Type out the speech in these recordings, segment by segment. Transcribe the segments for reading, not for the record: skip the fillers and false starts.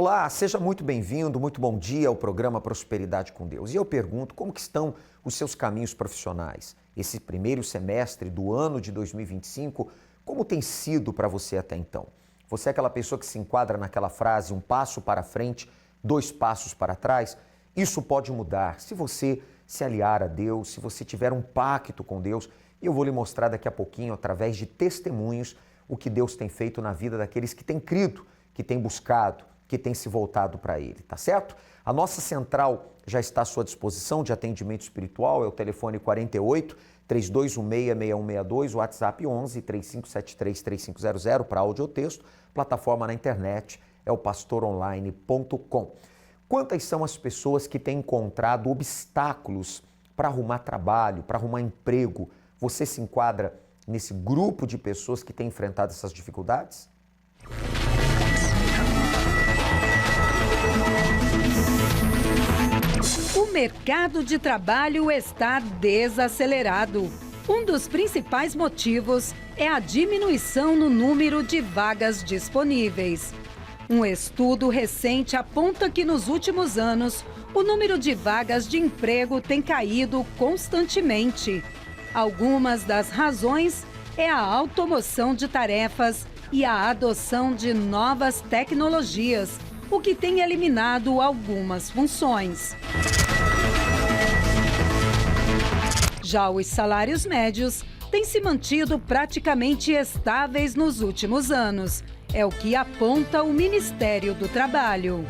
Olá, seja muito bem-vindo, muito bom dia ao programa Prosperidade com Deus. E eu pergunto, como que estão os seus caminhos profissionais? Esse primeiro semestre do ano de 2025, como tem sido para você até então? Você é aquela pessoa que se enquadra naquela frase, um passo para frente, dois passos para trás? Isso pode mudar se você se aliar a Deus, se você tiver um pacto com Deus. E eu vou lhe mostrar daqui a pouquinho, através de testemunhos, o que Deus tem feito na vida daqueles que têm crido, que têm buscado, que têm se voltado para Ele, tá certo? A nossa central já está à sua disposição de atendimento espiritual, é o telefone 48 3216-6162, o WhatsApp 11 3573-3500 para áudio ou texto, plataforma na internet é o pastoronline.com. Quantas são as pessoas que têm encontrado obstáculos para arrumar trabalho, para arrumar emprego? Você se enquadra nesse grupo de pessoas que têm enfrentado essas dificuldades? O mercado de trabalho está desacelerado. Um dos principais motivos é a diminuição no número de vagas disponíveis. Um estudo recente aponta que nos últimos anos, o número de vagas de emprego tem caído constantemente. Algumas das razões é a automoção de tarefas e a adoção de novas tecnologias, o que tem eliminado algumas funções. Já os salários médios têm se mantido praticamente estáveis nos últimos anos. É o que aponta o Ministério do Trabalho.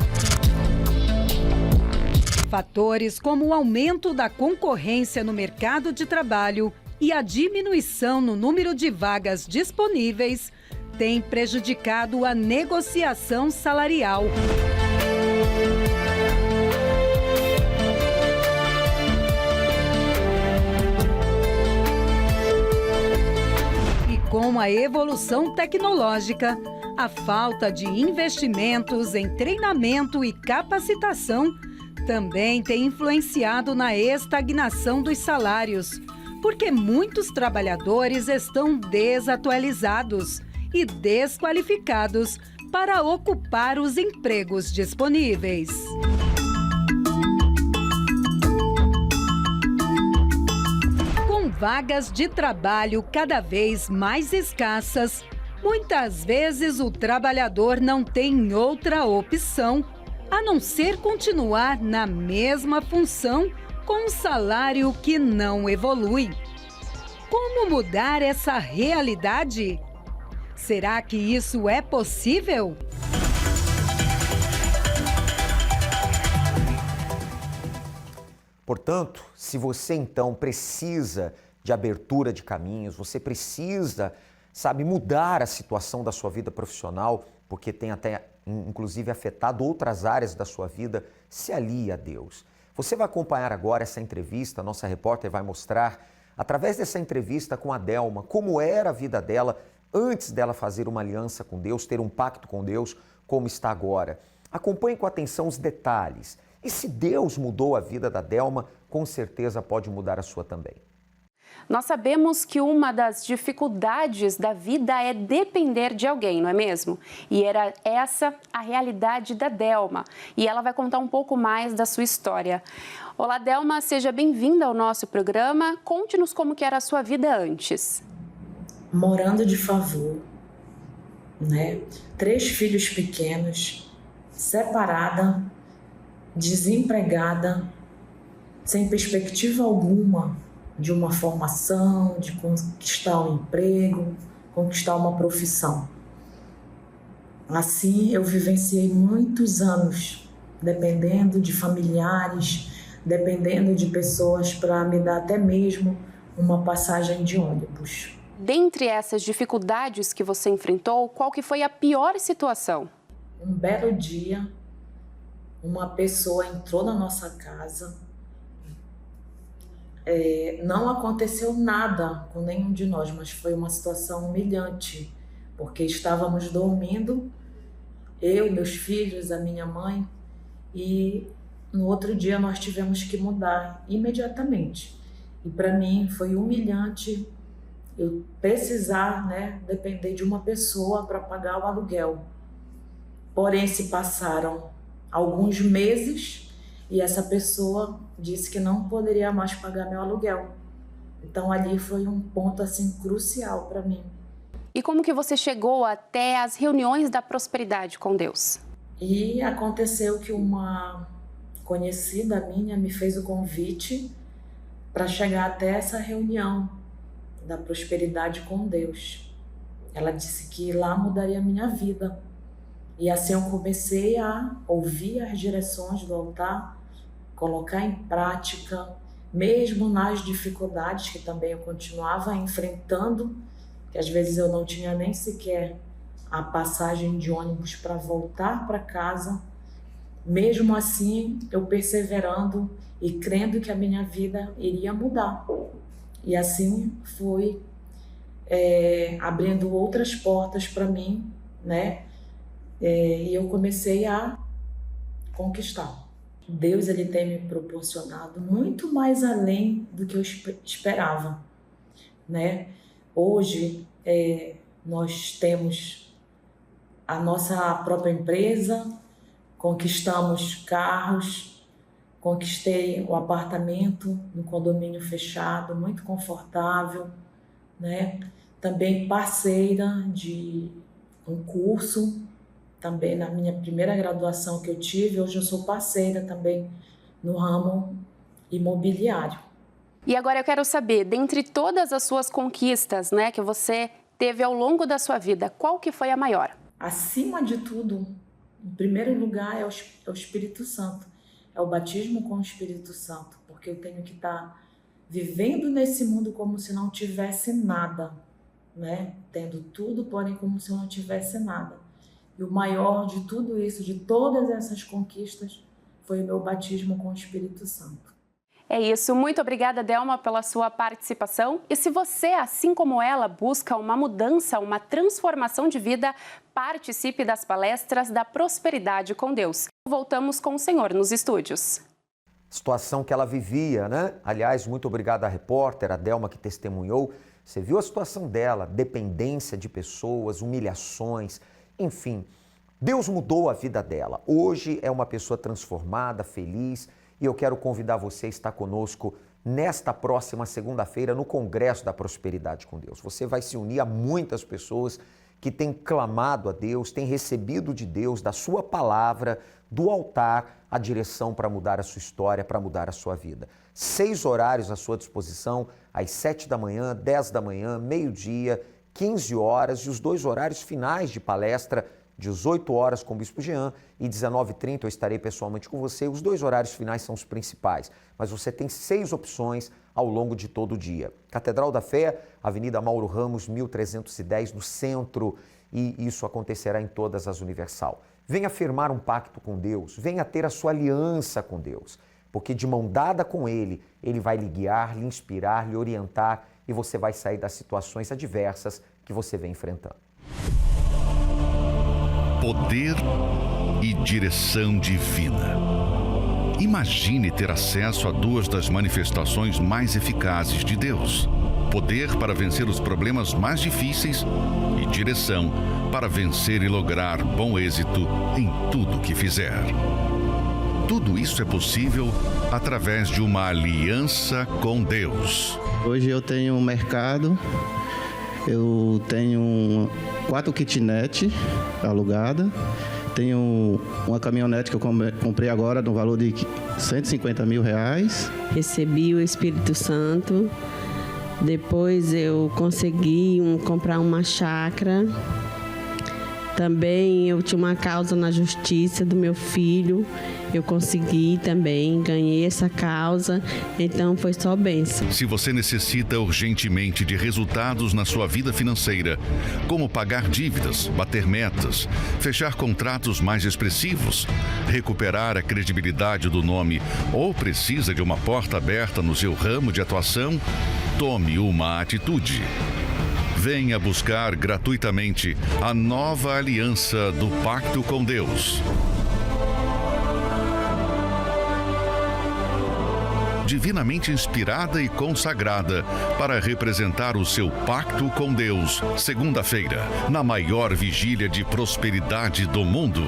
Fatores como o aumento da concorrência no mercado de trabalho e a diminuição no número de vagas disponíveis têm prejudicado a negociação salarial. Com a evolução tecnológica, a falta de investimentos em treinamento e capacitação também tem influenciado na estagnação dos salários, porque muitos trabalhadores estão desatualizados e desqualificados para ocupar os empregos disponíveis. Vagas de trabalho cada vez mais escassas, muitas vezes o trabalhador não tem outra opção a não ser continuar na mesma função com um salário que não evolui. Como mudar essa realidade? Será que isso é possível? Portanto, se você então precisa de abertura de caminhos, você precisa, mudar a situação da sua vida profissional, porque tem até, inclusive, afetado outras áreas da sua vida, se alie a Deus. Você vai acompanhar agora essa entrevista, a nossa repórter vai mostrar, através dessa entrevista com a Delma, como era a vida dela antes dela fazer uma aliança com Deus, ter um pacto com Deus, como está agora. Acompanhe com atenção os detalhes. E se Deus mudou a vida da Delma, com certeza pode mudar a sua também. Nós sabemos que uma das dificuldades da vida é depender de alguém, não é mesmo? E era essa a realidade da Delma. E ela vai contar um pouco mais da sua história. Olá, Delma, seja bem-vinda ao nosso programa. Conte-nos como que era a sua vida antes. Morando de favor, né? 3 filhos pequenos, separada, desempregada, sem perspectiva alguma de uma formação, de conquistar um emprego, conquistar uma profissão. Assim, eu vivenciei muitos anos, dependendo de familiares, dependendo de pessoas para me dar até mesmo uma passagem de ônibus. Dentre essas dificuldades que você enfrentou, qual que foi a pior situação? Um belo dia, uma pessoa entrou na nossa casa. Não aconteceu nada com nenhum de nós, mas foi uma situação humilhante, porque estávamos dormindo, eu, meus filhos, a minha mãe, e no outro dia nós tivemos que mudar imediatamente. E para mim foi humilhante eu precisar, depender de uma pessoa para pagar o aluguel. Porém, se passaram alguns meses e essa pessoa disse que não poderia mais pagar meu aluguel. Então, ali foi um ponto assim crucial para mim. E como que você chegou até as reuniões da prosperidade com Deus? E aconteceu que uma conhecida minha me fez o convite para chegar até essa reunião da prosperidade com Deus. Ela disse que lá mudaria a minha vida. E assim eu comecei a ouvir as direções do altar, colocar em prática, mesmo nas dificuldades que também eu continuava enfrentando, que às vezes eu não tinha nem sequer a passagem de ônibus para voltar para casa. Mesmo assim, eu perseverando e crendo que a minha vida iria mudar. E assim fui abrindo outras portas para mim, né? E eu comecei a conquistar. Deus, ele tem me proporcionado muito mais além do que eu esperava, né? Hoje, nós temos a nossa própria empresa, conquistamos carros, conquistei o apartamento no condomínio fechado, muito confortável, né? Também parceira de um curso, também na minha primeira graduação que eu tive, hoje eu sou parceira também no ramo imobiliário. E agora eu quero saber, dentre todas as suas conquistas, né, que você teve ao longo da sua vida, qual que foi a maior? Acima de tudo, em primeiro lugar, é o Espírito Santo. É o batismo com o Espírito Santo, porque eu tenho que estar vivendo nesse mundo como se não tivesse nada, né? Tendo tudo, porém como se eu não tivesse nada. E o maior de tudo isso, de todas essas conquistas, foi o meu batismo com o Espírito Santo. É isso. Muito obrigada, Delma, pela sua participação. E se você, assim como ela, busca uma mudança, uma transformação de vida, participe das palestras da Prosperidade com Deus. Voltamos com o Senhor nos estúdios. Situação que ela vivia, né? Aliás, muito obrigado à repórter, a Delma, que testemunhou. Você viu a situação dela, dependência de pessoas, humilhações, enfim. Deus mudou a vida dela. Hoje é uma pessoa transformada, feliz. E eu quero convidar você a estar conosco nesta próxima segunda-feira no Congresso da Prosperidade com Deus. Você vai se unir a muitas pessoas que têm clamado a Deus, têm recebido de Deus, da sua palavra, do altar, a direção para mudar a sua história, para mudar a sua vida. 6 horários à sua disposição, às 7 da manhã, 10 da manhã, meio-dia, 15 horas e os 2 horários finais de palestra, 18 horas com o Bispo Jean e 19h30 eu estarei pessoalmente com você. Os 2 horários finais são os principais, mas você tem 6 opções ao longo de todo o dia. Catedral da Fé, Avenida Mauro Ramos, 1310, no centro, e isso acontecerá em todas as Universal. Venha firmar um pacto com Deus, venha ter a sua aliança com Deus, porque de mão dada com Ele, Ele vai lhe guiar, lhe inspirar, lhe orientar e você vai sair das situações adversas que você vem enfrentando. Poder e direção divina. Imagine ter acesso a 2 das manifestações mais eficazes de Deus. Poder para vencer os problemas mais difíceis e direção para vencer e lograr bom êxito em tudo que fizer. Tudo isso é possível através de uma aliança com Deus. Hoje eu tenho um mercado, eu tenho 4 kitnet alugadas, tenho uma caminhonete que eu comprei agora no valor de R$150 mil. Recebi o Espírito Santo, depois eu consegui comprar uma chácara. Também eu tinha uma causa na justiça do meu filho, eu consegui também, ganhei essa causa, então foi só bênção. Se você necessita urgentemente de resultados na sua vida financeira, como pagar dívidas, bater metas, fechar contratos mais expressivos, recuperar a credibilidade do nome ou precisa de uma porta aberta no seu ramo de atuação, tome uma atitude. Venha buscar gratuitamente a nova aliança do Pacto com Deus. divinamente inspirada e consagrada para representar o seu pacto com Deus. Segunda-feira, na maior vigília de prosperidade do mundo.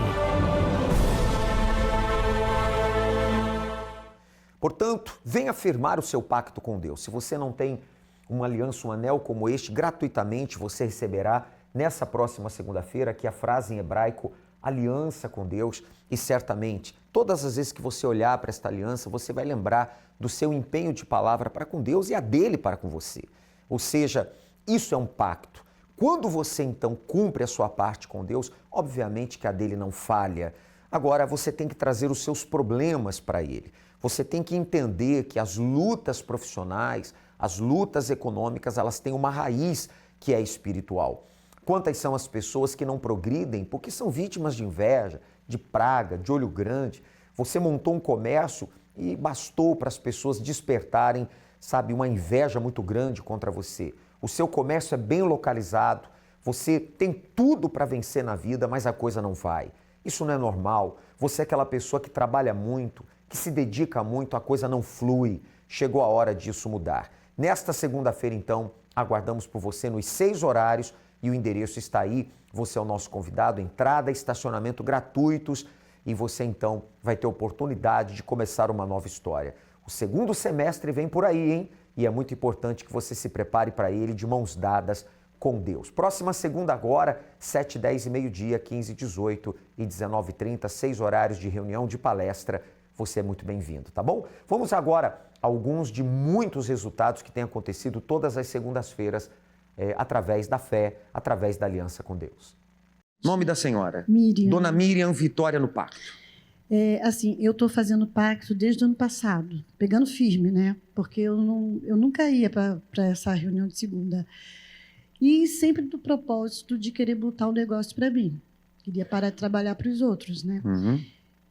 Portanto, venha firmar o seu pacto com Deus. Se você não tem uma aliança, um anel como este, gratuitamente você receberá nessa próxima segunda-feira aqui a frase em hebraico, aliança com Deus, e certamente, todas as vezes que você olhar para esta aliança, você vai lembrar do seu empenho de palavra para com Deus e a dele para com você. Ou seja, isso é um pacto. Quando você então cumpre a sua parte com Deus, obviamente que a dele não falha. Agora, você tem que trazer os seus problemas para ele. Você tem que entender que as lutas profissionais, as lutas econômicas, elas têm uma raiz que é espiritual. Quantas são as pessoas que não progridem porque são vítimas de inveja, de praga, de olho grande? Você montou um comércio e bastou para as pessoas despertarem, sabe, uma inveja muito grande contra você. O seu comércio é bem localizado, você tem tudo para vencer na vida, mas a coisa não vai. Isso não é normal. Você é aquela pessoa que trabalha muito, que se dedica muito, a coisa não flui. Chegou a hora disso mudar. Nesta segunda-feira, então, aguardamos por você nos 6 horários e o endereço está aí. Você é o nosso convidado, entrada e estacionamento gratuitos e você, então, vai ter oportunidade de começar uma nova história. O segundo semestre vem por aí, hein? E é muito importante que você se prepare para ele de mãos dadas com Deus. Próxima segunda agora, 7, 10 e meio-dia, 15, 18 e 19h30, 6 horários de reunião, de palestra. Você é muito bem-vindo, tá bom? Vamos agora a alguns de muitos resultados que têm acontecido todas as segundas-feiras através da fé, através da aliança com Deus. Nome da senhora? Miriam. Dona Miriam Vitória no pacto. Assim, eu estou fazendo pacto desde o ano passado, pegando firme, né? Porque eu nunca ia para essa reunião de segunda. E sempre do propósito de querer botar um negócio para mim. Queria parar de trabalhar para os outros, né? Uhum.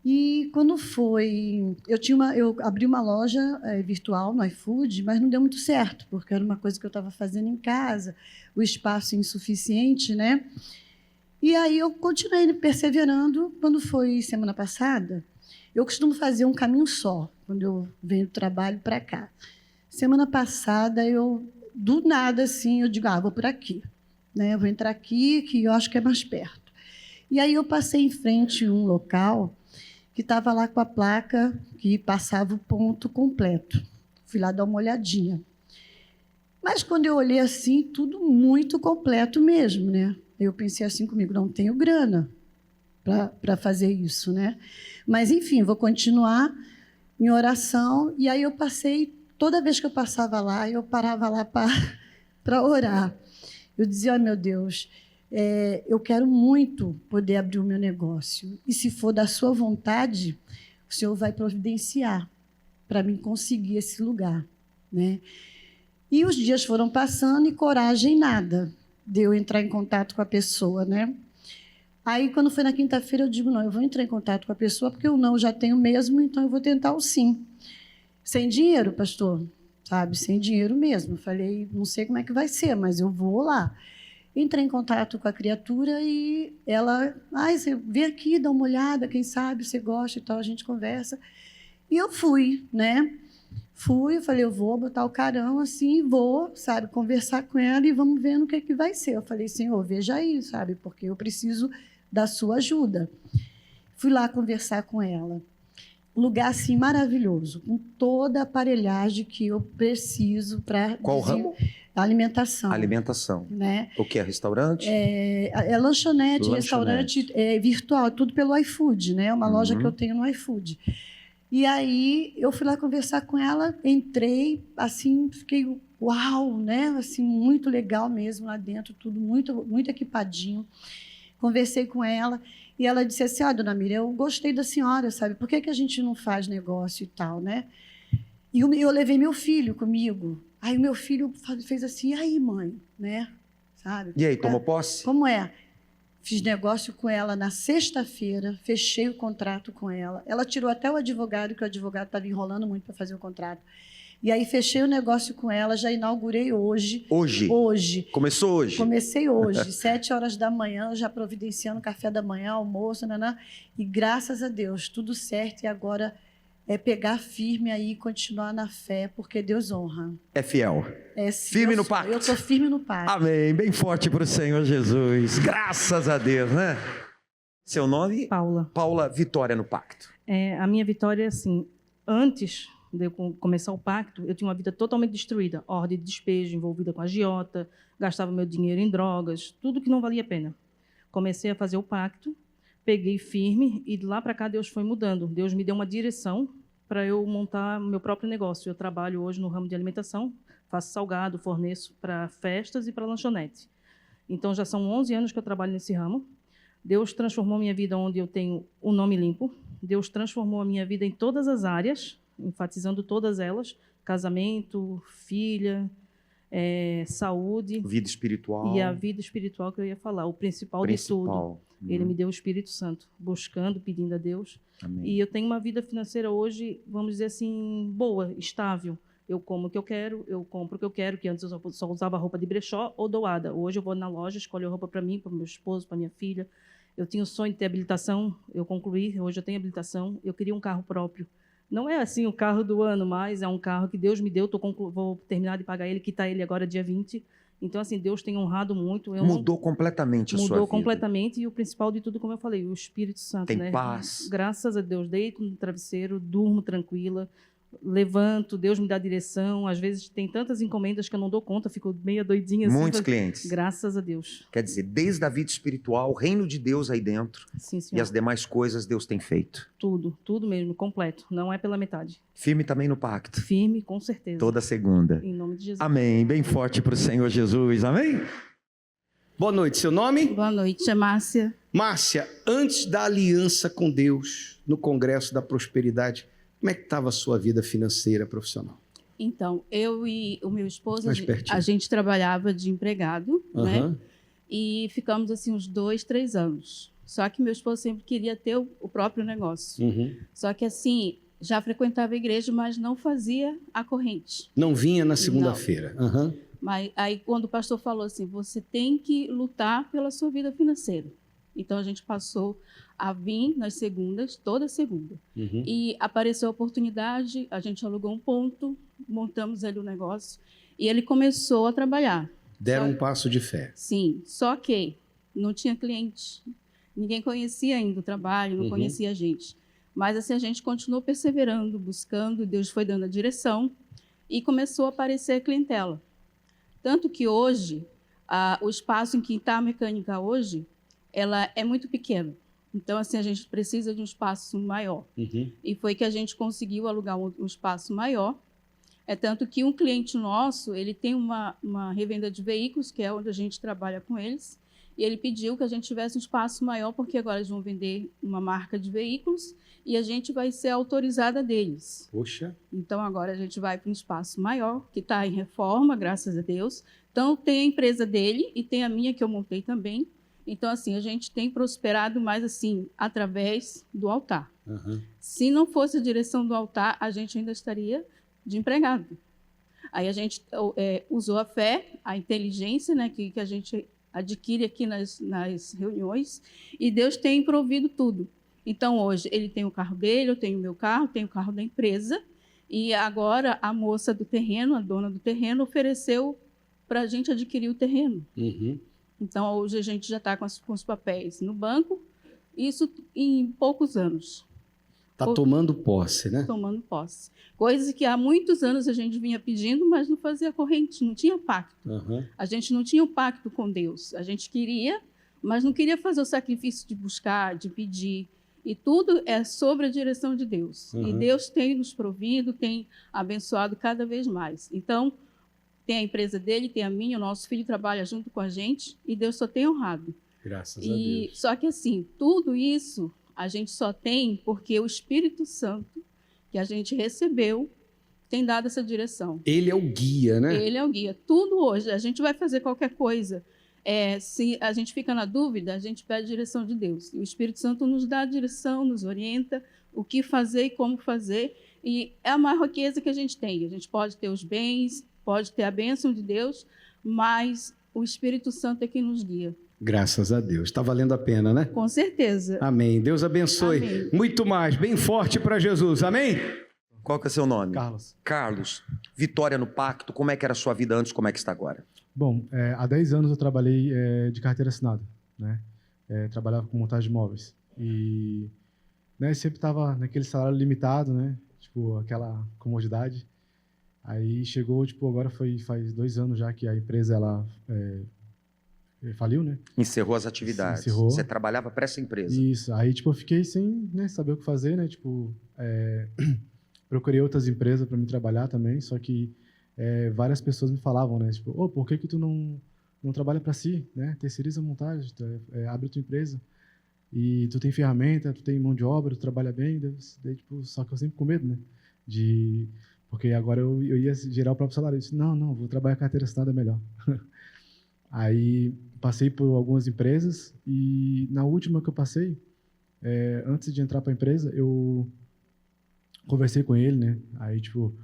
E quando foi... Eu abri uma loja virtual no iFood, mas não deu muito certo, porque era uma coisa que eu estava fazendo em casa, o espaço insuficiente, né? E aí eu continuei perseverando. Quando foi semana passada, eu costumo fazer um caminho só, quando eu venho do trabalho para cá. Semana passada, do nada, assim, eu digo, vou por aqui, né? Eu vou entrar aqui, que eu acho que é mais perto. E aí eu passei em frente a um local que estava lá com a placa que passava o ponto completo. Fui lá dar uma olhadinha. Mas, quando eu olhei assim, tudo muito completo mesmo, né? Eu pensei assim comigo, não tenho grana para fazer isso, né? Mas, enfim, vou continuar em oração. E aí eu passei, toda vez que eu passava lá, eu parava lá para orar. Eu dizia, meu Deus, eu quero muito poder abrir o meu negócio. E, se for da sua vontade, o Senhor vai providenciar para mim conseguir esse lugar, né? E os dias foram passando e coragem nada de eu entrar em contato com a pessoa, né? Aí, quando foi na quinta-feira, eu digo, não, eu vou entrar em contato com a pessoa, porque o não já tenho mesmo, então eu vou tentar o sim. Sem dinheiro, pastor, sabe? Sem dinheiro mesmo. Falei, não sei como é que vai ser, mas eu vou lá. Entrei em contato com a criatura e ela, você vem aqui, dá uma olhada, quem sabe você gosta e tal, a gente conversa. E eu fui, né? Eu falei, eu vou botar o carão assim, vou, sabe, conversar com ela e vamos ver no que vai ser. Eu falei, Senhor, veja aí, sabe, porque eu preciso da sua ajuda. Fui lá conversar com ela. Um lugar, assim, maravilhoso, com toda a aparelhagem que eu preciso para... Qual ramo? Alimentação. Alimentação. Né? O que é restaurante? É lanchonete, restaurante virtual, tudo pelo iFood, né? Uma loja que eu tenho no iFood. E aí eu fui lá conversar com ela, entrei, assim, fiquei uau, né? Assim, muito legal mesmo lá dentro, tudo muito, muito equipadinho. Conversei com ela e ela disse assim, dona Miriam, eu gostei da senhora, sabe? Por que a gente não faz negócio e tal, né? E eu levei meu filho comigo. Aí o meu filho fez assim, e aí, mãe, né? Sabe? E aí, tomou posse? Como é? Fiz negócio com ela na sexta-feira, fechei o contrato com ela. Ela tirou até o advogado, que o advogado estava enrolando muito para fazer o contrato. E aí fechei o negócio com ela, já inaugurei hoje. Hoje? Hoje. Começou hoje? Comecei hoje, 7 horas da manhã, já providenciando café da manhã, almoço, e graças a Deus, tudo certo. E agora é pegar firme aí e continuar na fé, porque Deus honra. É fiel. É, sim, Firme no pacto. Eu estou firme no pacto. Amém. Bem forte para o Senhor Jesus. Graças a Deus, né? Seu nome? Paula. Paula, vitória no pacto. A minha vitória, assim, antes de eu começar o pacto, eu tinha uma vida totalmente destruída. Ordem de despejo, envolvida com agiota, gastava meu dinheiro em drogas, tudo que não valia a pena. Comecei a fazer o pacto, peguei firme e de lá para cá Deus foi mudando. Deus me deu uma direção para eu montar meu próprio negócio. Eu trabalho hoje no ramo de alimentação, faço salgado, forneço para festas e para lanchonete. Então, já são 11 anos que eu trabalho nesse ramo. Deus transformou minha vida onde eu tenho um nome limpo. Deus transformou a minha vida em todas as áreas, enfatizando todas elas: casamento, filha, saúde. Vida espiritual. E a vida espiritual que eu ia falar, o principal. De tudo. Ele me deu o Espírito Santo, buscando, pedindo a Deus. Amém. E eu tenho uma vida financeira hoje, vamos dizer assim, boa, estável. Eu como o que eu quero, eu compro o que eu quero, que antes eu só usava roupa de brechó ou doada. Hoje eu vou na loja, escolho roupa para mim, para meu esposo, para minha filha. Eu tinha o sonho de ter habilitação, eu concluí, hoje eu tenho habilitação. Eu queria um carro próprio. Não é assim o carro do ano, mas é um carro que Deus me deu, vou terminar de pagar ele, quitar ele agora dia 20. Então, assim, Deus tem honrado muito. Mudou completamente a sua vida. Mudou completamente, e o principal de tudo, como eu falei, o Espírito Santo. Tem né? paz. Graças a Deus, deito no travesseiro, durmo tranquila, levanto, Deus me dá direção. Às vezes tem tantas encomendas que eu não dou conta, fico meio doidinha. Muitos assim, clientes. Graças a Deus. Quer dizer, desde a vida espiritual, o reino de Deus aí dentro. Sim, senhor. E as demais coisas Deus tem feito. Tudo mesmo, completo. Não é pela metade. Firme também no pacto. Firme, com certeza. Toda segunda. Em nome de Jesus. Amém. Bem forte para o Senhor Jesus. Amém. Boa noite, seu nome? Boa noite, é Márcia. Márcia, antes da aliança com Deus, no Congresso da Prosperidade, como é que estava a sua vida financeira profissional? Então, eu e o meu esposo, Mais pertinho. a gente trabalhava de empregado, né? Aham. E ficamos assim uns 2, 3 anos. Só que meu esposo sempre queria ter o próprio negócio. Uhum. Só que assim, já frequentava a igreja, mas não fazia a corrente. Não vinha na segunda-feira. Aham. Mas aí quando o pastor falou assim, você tem que lutar pela sua vida financeira. Então a gente passou a vir nas segundas, toda segunda. Uhum. E apareceu a oportunidade, a gente alugou um ponto, montamos ali o negócio e ele começou a trabalhar. Deram um passo de fé. Sim, só que não tinha cliente. Ninguém conhecia ainda o trabalho, não conhecia a gente. Mas assim, a gente continuou perseverando, buscando, Deus foi dando a direção e começou a aparecer a clientela. Tanto que hoje, o espaço em que está a mecânica hoje, ela é muito pequena. Então, assim, a gente precisa de um espaço maior. Uhum. E foi que a gente conseguiu alugar um espaço maior. É tanto que um cliente nosso, ele tem uma revenda de veículos, que é onde a gente trabalha com eles, e ele pediu que a gente tivesse um espaço maior, porque agora eles vão vender uma marca de veículos e a gente vai ser autorizada deles. Poxa. Então, agora a gente vai para um espaço maior, que está em reforma, graças a Deus. Então, tem a empresa dele e tem a minha, que eu montei também. Então, assim, a gente tem prosperado mais, assim, através do altar. Uhum. Se não fosse a direção do altar, a gente ainda estaria de empregado. Aí a gente usou a fé, a inteligência, né, que a gente adquire aqui nas reuniões, e Deus tem provido tudo. Então, hoje, ele tem o carro dele, eu tenho o meu carro, tenho o carro da empresa, e agora a moça do terreno, a dona do terreno, ofereceu para a gente adquirir o terreno. Uhum. Então, hoje a gente já está com os papéis no banco, isso em poucos anos. Está tomando posse, né? Tomando posse. Coisas que há muitos anos a gente vinha pedindo, mas não fazia corrente, não tinha pacto. Uhum. A gente não tinha um pacto com Deus. A gente queria, mas não queria fazer o sacrifício de buscar, de pedir. E tudo é sobre a direção de Deus. Uhum. E Deus tem nos provido, tem abençoado cada vez mais. Então, tem a empresa dele, tem a minha, o nosso filho trabalha junto com a gente, e Deus só tem honrado. Graças a Deus. Só que assim, tudo isso a gente só tem porque o Espírito Santo, que a gente recebeu, tem dado essa direção. Ele é o guia, né? Ele é o guia. Tudo hoje, a gente vai fazer qualquer coisa. Se a gente fica na dúvida, a gente pede a direção de Deus. E o Espírito Santo nos dá a direção, nos orienta o que fazer e como fazer. E é a maior riqueza que a gente tem. A gente pode ter os bens, pode ter a bênção de Deus, mas o Espírito Santo é quem nos guia. Graças a Deus. Está valendo a pena, né? Com certeza. Amém. Deus abençoe. Amém. Muito mais, bem forte para Jesus. Amém? Qual que é o seu nome? Carlos. Carlos. Vitória no Pacto, como é que era a sua vida antes, como é que está agora? Bom, há 10 anos eu trabalhei de carteira assinada, né? Trabalhava com montagem de móveis. E sempre estava naquele salário limitado, né? Tipo, aquela comodidade. Aí chegou, tipo, agora faz 2 anos já que a empresa, ela faliu, né? Encerrou as atividades. Encerrou. Você trabalhava para essa empresa. Isso. Aí, tipo, eu fiquei sem saber o que fazer, né? Tipo, procurei outras empresas para me trabalhar também, só que várias pessoas me falavam, né? Tipo, por que tu não trabalha para si, né? Terceiriza a montagem, abre a tua empresa e tu tem ferramenta, tu tem mão de obra, tu trabalha bem, daí, tipo, só que eu sempre com medo, né? Porque agora eu ia gerar o próprio salário. Eu disse, não, vou trabalhar carteira assinada melhor. Aí passei por algumas empresas e na última que eu passei, antes de entrar para a empresa, eu conversei com ele, né? Aí, tipo,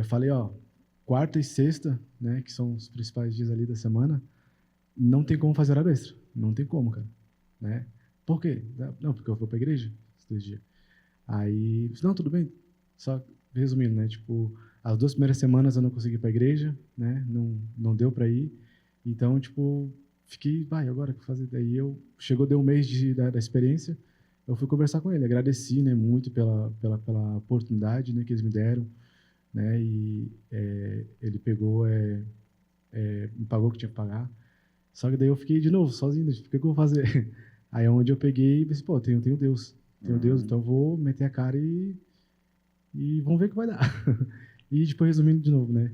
falei, quarta e sexta, né, que são os principais dias ali da semana, não tem como fazer horário extra. Não tem como, cara, né? Por quê? Não, porque eu vou para a igreja esses 2 dias. Aí, não, tudo bem. Só resumindo, né, tipo, as 2 primeiras semanas eu não consegui ir para a igreja, né? Não deu para ir. Então, tipo, fiquei, agora o que fazer? Daí deu um mês da experiência, eu fui conversar com ele, agradeci, né, muito pela oportunidade, né, que eles me deram, né, e ele pegou, me pagou o que tinha que pagar. Só que daí eu fiquei de novo, sozinho, o que eu vou fazer? Aí é onde eu peguei e pensei, tenho Deus, então eu vou meter a cara e vamos ver o que vai dar. E depois, resumindo de novo, né,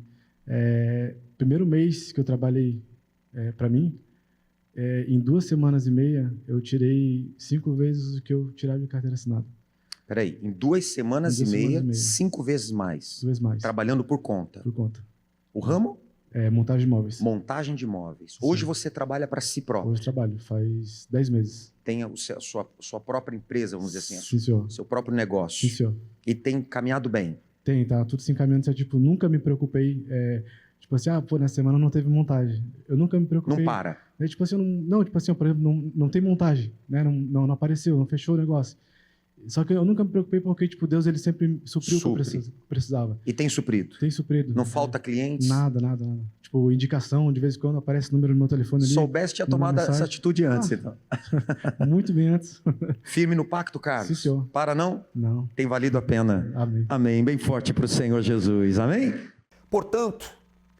primeiro mês que eu trabalhei para mim, em 2 semanas e meia, eu tirei 5 vezes o que eu tirava de carteira assinada. Peraí, em 2 semanas e meia, 5 vezes mais. 5 vezes mais. Trabalhando por conta. Por conta. O ramo? Montagem de móveis. Montagem de móveis. Hoje Sim. você trabalha para si próprio. Hoje eu trabalho, faz 10 meses. Tem a sua própria empresa, vamos dizer assim. Sim, senhor. Seu próprio negócio. Sim, senhor. E tem caminhado bem. Tá tudo se encaminhando. Tipo, nunca me preocupei, tipo assim, na semana não teve montagem. Eu nunca me preocupei. Não para. Tipo assim, por exemplo, não tem montagem, né? Não apareceu, não fechou o negócio. Só que eu nunca me preocupei porque, tipo, Deus, ele sempre supriu o que eu precisava. E tem suprido? Tem suprido. Não falta clientes? Nada. Tipo, indicação, de vez em quando aparece o número no meu telefone ali. Soubesse, tinha tomado essa atitude antes, então. Muito bem antes. Firme no pacto, Carlos? Sim, senhor. Para não? Não. Tem valido a pena. Amém. Amém. Bem forte para o Senhor Jesus. Amém? Portanto,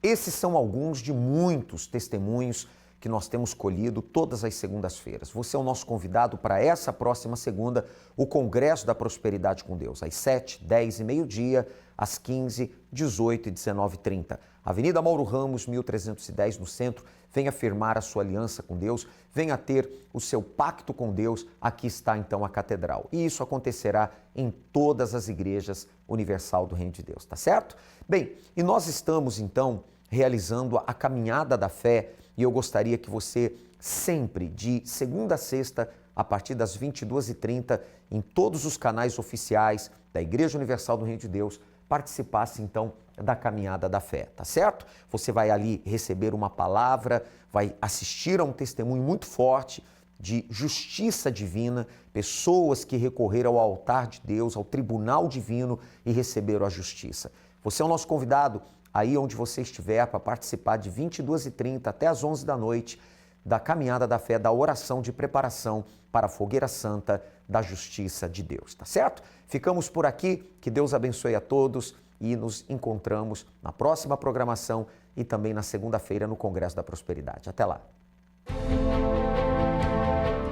esses são alguns de muitos testemunhos que nós temos colhido todas as segundas-feiras. Você é o nosso convidado para essa próxima segunda, o Congresso da Prosperidade com Deus, às 7, 10 e meio-dia, às 15, 18 e 19h30. Avenida Mauro Ramos, 1310, no centro. Venha firmar a sua aliança com Deus, venha ter o seu pacto com Deus. Aqui está, então, a Catedral. E isso acontecerá em todas as igrejas universal do Reino de Deus, tá certo? Bem, e nós estamos, então, realizando a Caminhada da Fé, e eu gostaria que você sempre, de segunda a sexta, a partir das 22h30, em todos os canais oficiais da Igreja Universal do Reino de Deus, participasse então da Caminhada da Fé, tá certo? Você vai ali receber uma palavra, vai assistir a um testemunho muito forte de justiça divina, pessoas que recorreram ao altar de Deus, ao tribunal divino e receberam a justiça. Você é o nosso convidado, aí onde você estiver, para participar de 22h30 até as 11 da noite da Caminhada da Fé, da oração de preparação para a Fogueira Santa da Justiça de Deus, tá certo? Ficamos por aqui, que Deus abençoe a todos e nos encontramos na próxima programação e também na segunda-feira no Congresso da Prosperidade. Até lá!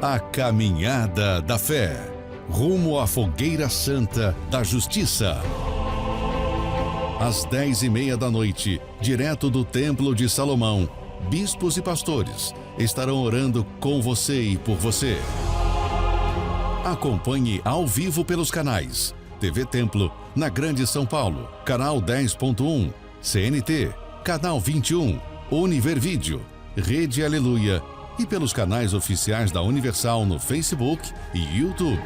A Caminhada da Fé, rumo à Fogueira Santa da Justiça. Às 10h30 da noite, direto do Templo de Salomão, bispos e pastores estarão orando com você e por você. Acompanhe ao vivo pelos canais TV Templo, na Grande São Paulo, canal 10.1, CNT, canal 21, Univer Vídeo, Rede Aleluia e pelos canais oficiais da Universal no Facebook e YouTube.